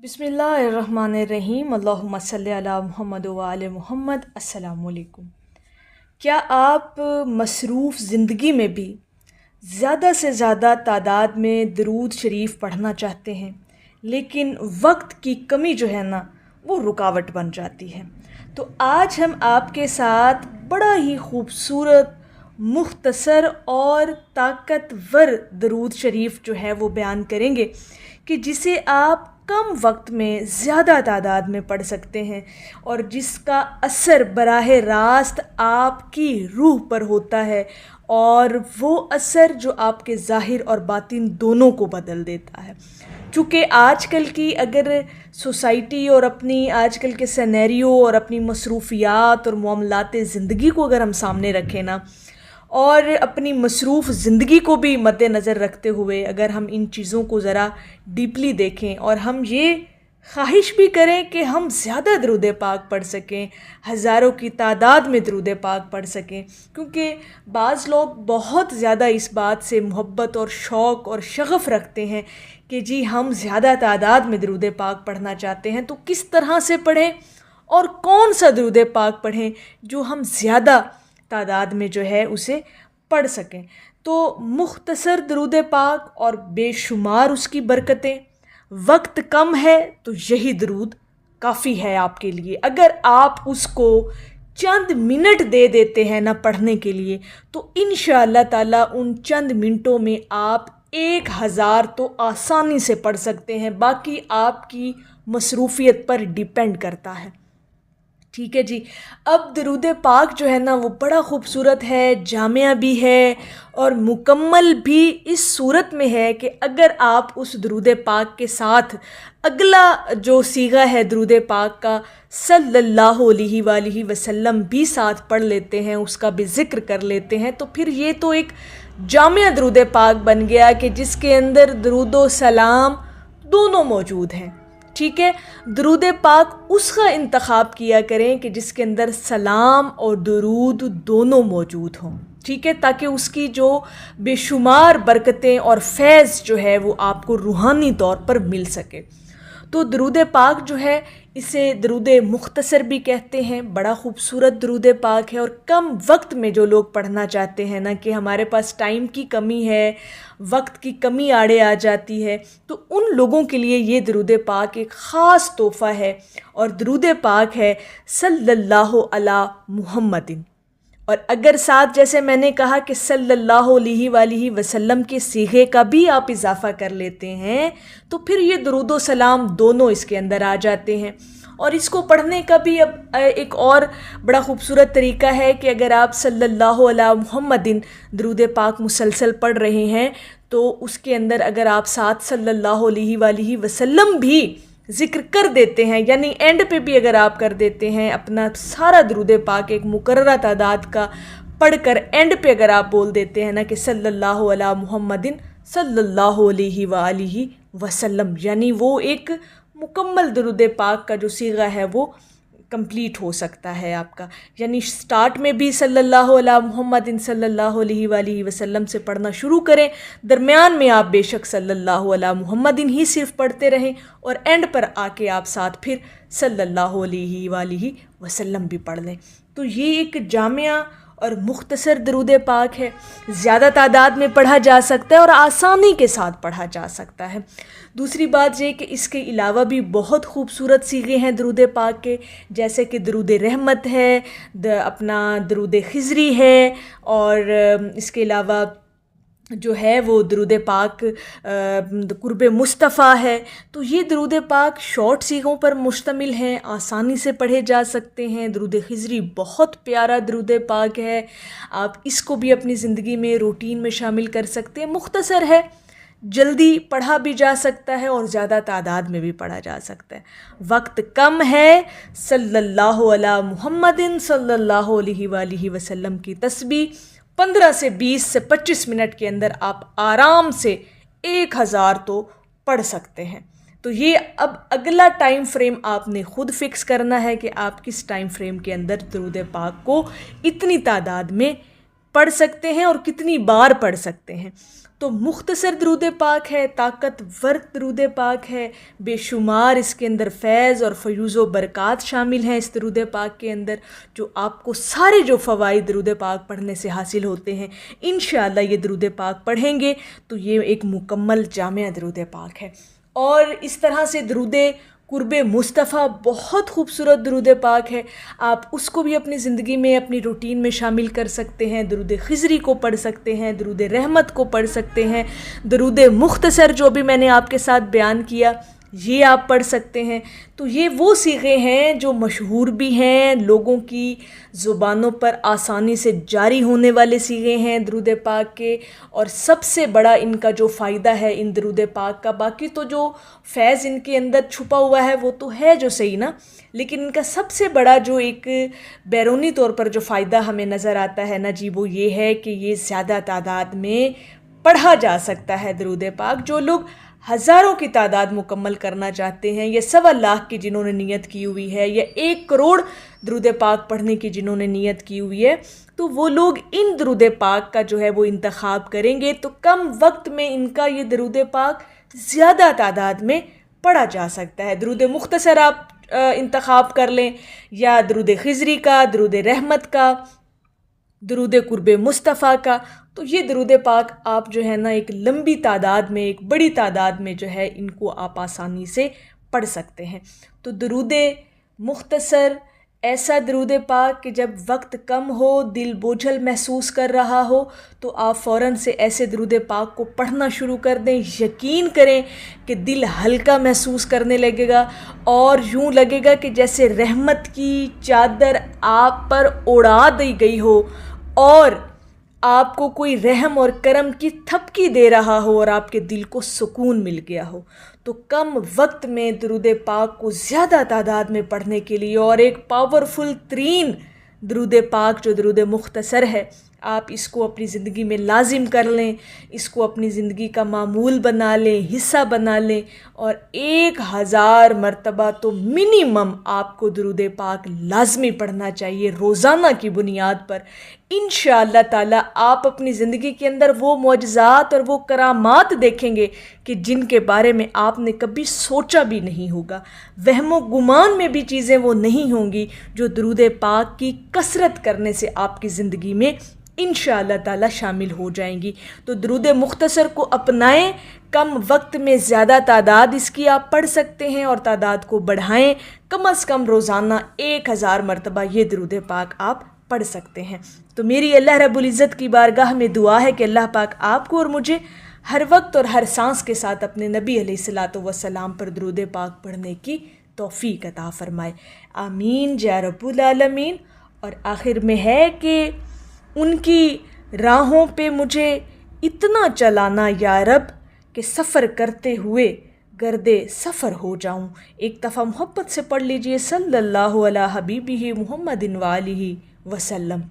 बिस्मिल्लाहिर्रहमानिर्रहीम। अल्लाहुम्मा सल्ली अला मुहम्मद व आले मुहम्मद। अस्सलामु अलैकुम। क्या आप मसरूफ़ ज़िंदगी में भी ज़्यादा से ज़्यादा तादाद में दरूद शरीफ पढ़ना चाहते हैं, लेकिन वक्त की कमी जो है ना वो रुकावट बन जाती है? तो आज हम आपके साथ बड़ा ही खूबसूरत, मुख्तसर और ताकतवर दरूद शरीफ जो है वो बयान करेंगे कि जिसे आप कम वक्त में ज़्यादा तादाद में पढ़ सकते हैं और जिसका असर बराह रास्त आपकी रूह पर होता है, और वो असर जो आपके ज़ाहिर और बातिन दोनों को बदल देता है। चूँकि आजकल की अगर सोसाइटी और अपनी आजकल के सिनेरियो और अपनी मसरूफ़ियात और मामलात ज़िंदगी को अगर हम सामने रखें ना, और अपनी मसरूफ़ ज़िंदगी को भी मद्देनज़र रखते हुए अगर हम इन चीज़ों को ज़रा डीपली देखें और हम ये ख्वाहिश भी करें कि हम ज़्यादा दरूद पाक पढ़ सकें, हज़ारों की तादाद में दरूद पाक पढ़ सकें, क्योंकि बाज़ लोग बहुत ज़्यादा इस बात से मोहब्बत और शौक़ और शग़फ़ रखते हैं कि जी हम ज़्यादा तादाद में दरूद पाक पढ़ना चाहते हैं, तो किस तरह से पढ़ें और कौन सा दरूद पाक पढ़ें जो हम ज़्यादा तादाद में जो है उसे पढ़ सकें। तो मुख्तसर दरूद पाक और बेशुमार उसकी बरकतें। वक्त कम है तो यही दरूद काफ़ी है आपके लिए। अगर आप उसको चंद मिनट दे देते हैं ना पढ़ने के लिए, तो इंशाअल्लाह ताला उन चंद मिनटों में आप 1000 तो आसानी से पढ़ सकते हैं। बाकी आपकी मसरूफ़ियत पर डिपेंड करता है। ठीक है जी। अब दरूद पाक जो है ना वो बड़ा ख़ूबसूरत है, जामिया भी है और मुकम्मल भी इस सूरत में है कि अगर आप उस दरूद पाक के साथ अगला जो सीगा है दरूद पाक का सल्लल्लाहु अलैहि वसल्लम भी साथ पढ़ लेते हैं, उसका भी ज़िक्र कर लेते हैं, तो फिर ये तो एक जामिया दरूद पाक बन गया कि जिसके अंदर दरूद व सलाम दोनों मौजूद हैं। ठीक है। दरूद पाक उसका इंतखाब किया करें कि जिसके अंदर सलाम और दरूद दोनों मौजूद हों। ठीक है, ताकि उसकी जो बेशुमार बरकतें और फैज़ जो है वो आपको रूहानी तौर पर मिल सके। तो दरूद पाक जो है इसे दरूद मुख्तसर भी कहते हैं। बड़ा ख़ूबसूरत दरूद पाक है और कम वक्त में जो लोग पढ़ना चाहते हैं ना कि हमारे पास टाइम की कमी है, वक्त की कमी आड़े आ जाती है, तो उन लोगों के लिए ये दरूद पाक एक ख़ास तोहफ़ा है। और दरूद पाक है सल्लल्लाहु अला मुहम्मदिन। और अगर साथ जैसे मैंने कहा कि सल्लल्लाहु अलैहि वसल्लम के सीगे का भी आप इजाफ़ा कर लेते हैं, तो फिर ये दरूद व सलाम दोनों इसके अंदर आ जाते हैं। और इसको पढ़ने का भी अब एक और बड़ा ख़ूबसूरत तरीका है कि अगर आप सल्लल्लाहु अला मुहम्मदिन दरूद पाक मुसलसल पढ़ रहे हैं, तो उसके अंदर अगर आप साथ सल्लल्लाहु अलैहि वसल्लम भी ज़िक्र कर देते हैं, यानी एंड पे भी अगर आप कर देते हैं अपना सारा दरूद पाक एक मुकर्ररा तादाद का पढ़कर एंड पे अगर आप बोल देते हैं ना कि सल्लल्लाहु अला मुहम्मदिन सल्लल्लाहु अलैहि वसल्लम, यानी वो एक मुकम्मल दरूद पाक का जो सीगा है वो कंप्लीट हो सकता है आपका। यानी स्टार्ट में भी सल्लल्लाहु अला मुहम्मदिन सल्लल्लाहु अलैहि वसल्लम से पढ़ना शुरू करें, दरमियान में आप बेशक सल्लल्लाहु अला मुहम्मदिन ही सिर्फ पढ़ते रहें, और एंड पर आके आप साथ फिर सल्लल्लाहु अलैहि वसल्लम भी पढ़ लें। तो ये एक जामिया और मुख्तसर दरूद पाक है। ज़्यादा तादाद में पढ़ा जा सकता है और आसानी के साथ पढ़ा जा सकता है। दूसरी बात ये कि इसके अलावा भी बहुत खूबसूरत सीगे हैं दरूद पाक के, जैसे कि दरूद रहमत है, अपना दरूद खिज़री है, और इसके अलावा जो है वो दरूद पाक कुर्ब मुस्तफ़ा है। तो ये दरूद पाक शॉर्ट सीगों पर मुश्तमिल हैं, आसानी से पढ़े जा सकते हैं। दरूद खिज़री बहुत प्यारा दरूद पाक है, आप इसको भी अपनी ज़िंदगी में रूटीन में शामिल कर सकते हैं। मुख्तसर है, जल्दी पढ़ा भी जा सकता है और ज़्यादा तादाद में भी पढ़ा जा सकता है। वक्त कम है, सल्लल्लाहु अला मुहम्मदिन सल्लल्लाहु अलैहि वसल्लम की तस्बीह 15 से 20 से 25 मिनट के अंदर आप आराम से 1000 तो पढ़ सकते हैं। तो ये अब अगला टाइम फ्रेम आपने ख़ुद फिक्स करना है कि आप किस टाइम फ्रेम के अंदर दरूद पाक को इतनी तादाद में پڑھ سکتے ہیں اور کتنی بار پڑھ سکتے ہیں۔ تو مختصر درود پاک ہے، طاقتور درود پاک ہے، بے شمار اس کے اندر فیض اور فیوز و برکات شامل ہیں اس درود پاک کے اندر، جو آپ کو سارے جو فوائد درود پاک پڑھنے سے حاصل ہوتے ہیں انشاءاللہ یہ درود پاک پڑھیں گے تو یہ ایک مکمل جامع درود پاک ہے۔ اور اس طرح سے درود قرب مصطفیٰ بہت خوبصورت درود پاک ہے، آپ اس کو بھی اپنی زندگی میں اپنی روٹین میں شامل کر سکتے ہیں۔ درود خضری کو پڑھ سکتے ہیں، درود رحمت کو پڑھ سکتے ہیں، درود مختصر جو بھی میں نے آپ کے ساتھ بیان کیا یہ آپ پڑھ سکتے ہیں۔ تو یہ وہ صیغے ہیں جو مشہور بھی ہیں، لوگوں کی زبانوں پر آسانی سے جاری ہونے والے صیغے ہیں درود پاک کے، اور سب سے بڑا ان کا جو فائدہ ہے ان درود پاک کا، باقی تو جو فیض ان کے اندر چھپا ہوا ہے وہ تو ہے جو صحیح نا، لیکن ان کا سب سے بڑا جو ایک بیرونی طور پر جو فائدہ ہمیں نظر آتا ہے نا جی وہ یہ ہے کہ یہ زیادہ تعداد میں پڑھا جا سکتا ہے درود پاک۔ جو لوگ ہزاروں کی تعداد مکمل کرنا چاہتے ہیں، یا 1.25 کی جنہوں نے نیت کی ہوئی ہے، یا 1 کروڑ درود پاک پڑھنے کی جنہوں نے نیت کی ہوئی ہے، تو وہ لوگ ان درود پاک کا جو ہے وہ انتخاب کریں گے تو کم وقت میں ان کا یہ درود پاک زیادہ تعداد میں پڑھا جا سکتا ہے۔ درود مختصر آپ انتخاب کر لیں، یا درود خضری کا، درود رحمت کا، درود قرب مصطفیٰ کا، تو یہ درود پاک آپ جو ہے نا ایک لمبی تعداد میں، ایک بڑی تعداد میں جو ہے ان کو آپ آسانی سے پڑھ سکتے ہیں۔ تو درود مختصر ایسا درود پاک کہ جب وقت کم ہو، دل بوجھل محسوس کر رہا ہو تو آپ فوراً سے ایسے درود پاک کو پڑھنا شروع کر دیں، یقین کریں کہ دل ہلکا محسوس کرنے لگے گا اور یوں لگے گا کہ جیسے رحمت کی چادر آپ پر اڑا دی گئی ہو اور آپ کو کوئی رحم اور کرم کی تھپکی دے رہا ہو اور آپ کے دل کو سکون مل گیا ہو۔ تو کم وقت میں درود پاک کو زیادہ تعداد میں پڑھنے کے لیے، اور ایک پاورفل ترین درود پاک جو درود مختصر ہے، آپ اس کو اپنی زندگی میں لازم کر لیں، اس کو اپنی زندگی کا معمول بنا لیں، حصہ بنا لیں، اور 1000 مرتبہ تو منیمم آپ کو درود پاک لازمی پڑھنا چاہیے روزانہ کی بنیاد پر۔ انشاءاللہ تعالی آپ اپنی زندگی کے اندر وہ معجزات اور وہ کرامات دیکھیں گے کہ جن کے بارے میں آپ نے کبھی سوچا بھی نہیں ہوگا، وہم و گمان میں بھی چیزیں وہ نہیں ہوں گی جو درود پاک کی کثرت کرنے سے آپ کی زندگی میں انشاءاللہ تعالی شامل ہو جائیں گی۔ تو درود مختصر کو اپنائیں، کم وقت میں زیادہ تعداد اس کی آپ پڑھ سکتے ہیں اور تعداد کو بڑھائیں، کم از کم روزانہ 1000 مرتبہ یہ درود پاک آپ پڑھ سکتے ہیں۔ تو میری اللہ رب العزت کی بارگاہ میں دعا ہے کہ اللہ پاک آپ کو اور مجھے ہر وقت اور ہر سانس کے ساتھ اپنے نبی علیہ الصلاۃ والسلام پر درود پاک پڑھنے کی توفیق عطا فرمائے، آمین یا رب العالمین۔ اور آخر میں ہے کہ ان کی راہوں پہ مجھے اتنا چلانا یا رب کہ سفر کرتے ہوئے گردے سفر ہو جاؤں۔ ایک دفعہ محبت سے پڑھ لیجئے صلی اللہ علیہ حبیبہ محمد وآلہ وسلم۔